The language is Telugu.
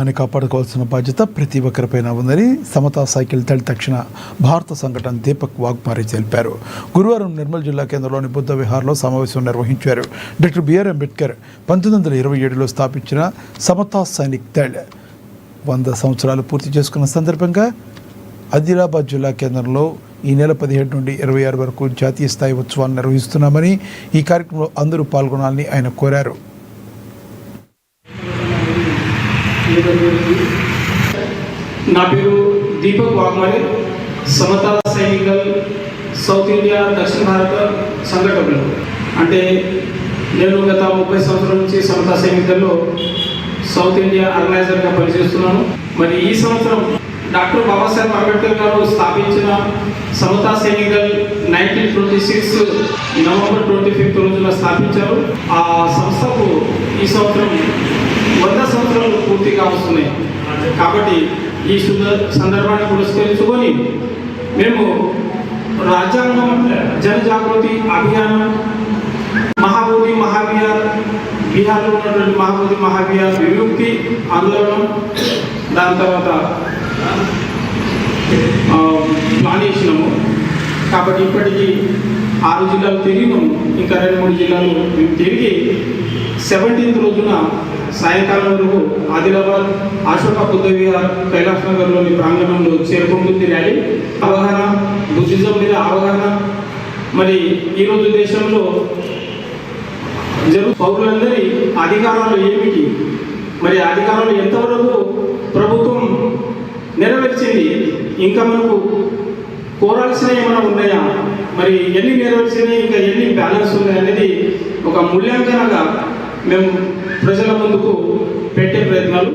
అని కాపాడుకోవాల్సిన బాధ్యత ప్రతి ఒక్కరిపైన ఉందని సమతా సైకిల్ దళ తక్షణ భారత సంఘటన దీపక్ వాగ్మారి తెలిపారు. గురువారం నిర్మల్ జిల్లా కేంద్రంలోని బుద్ధ విహార్లో సమావేశం నిర్వహించారు. డాక్టర్ బిఆర్ అంబేద్కర్ 1927లో స్థాపించిన సమతా సైనిక్ దళ్ 100 సంవత్సరాలు పూర్తి చేసుకున్న సందర్భంగా ఆదిలాబాద్ జిల్లా కేంద్రంలో ఈ నెల 17 నుండి 26 వరకు జాతీయ స్థాయి ఉత్సవాన్ని నిర్వహిస్తున్నామని, ఈ కార్యక్రమంలో అందరూ పాల్గొనాలని ఆయన కోరారు. నా పేరు దీపక్ వాగ్మారి, సమతా సైనికల్ సౌత్ ఇండియా దక్షిణ భారత సంఘటనలు. అంటే నేను గత 30 సంవత్సరాల నుంచి సమతా సైనికల్లో సౌత్ ఇండియా ఆర్గనైజర్గా పనిచేస్తున్నాను. మరి ఈ సంవత్సరం డాక్టర్ బాబాసాహెబ్ అంబేద్కర్ గారు స్థాపించిన సమతా సైనికల్ 1926 నవంబర్ 25 రోజున స్థాపించారు. ఆ సంస్థకు ఈ సంవత్సరం 100 సంవత్సరాలు పూర్తిగా వస్తున్నాయి. కాబట్టి ఈ సందర్భాన్ని పురస్కరించుకొని మేము రాజ్యాంగం జనజాగృతి అభియానం, మహాబోధి మహావిహార్, బీహార్లో ఉన్నటువంటి మహాబోధి మహావిహార్ విముక్తి ఆందోళన, దాని తర్వాత ప్లాన్ చేసినాము. కాబట్టి ఇప్పటికీ 6 జిల్లాలు తిరిగినాము. ఇంకా 2-3 జిల్లాలు మేము తిరిగి 17th రోజున సాయంకాలం వరకు ఆదిలాబాద్ అశోక బుద్ధ విహార్ కైలాష్ నగర్లోని ప్రాంగణంలో చేరుకుంటుంది ర్యాలీ. అవగాహన, బుద్ధిజం మీద అవగాహన. మరి ఈరోజు దేశంలో పౌరులందరి అధికారాలు ఏమిటి, మరి అధికారాలు ఎంతవరకు ప్రభుత్వం నెరవేర్చింది, ఇంకా మనకు కోరాల్సినవి ఏమైనా ఉన్నాయా, మరి ఎన్ని నెరవేర్చినాయి, ఇంకా ఎన్ని బ్యాలెన్స్ ఉన్నాయి అనేది ఒక మూల్యాంకనంగా మేము ప్రజల ముందుకు పెట్టే ప్రయత్నాలు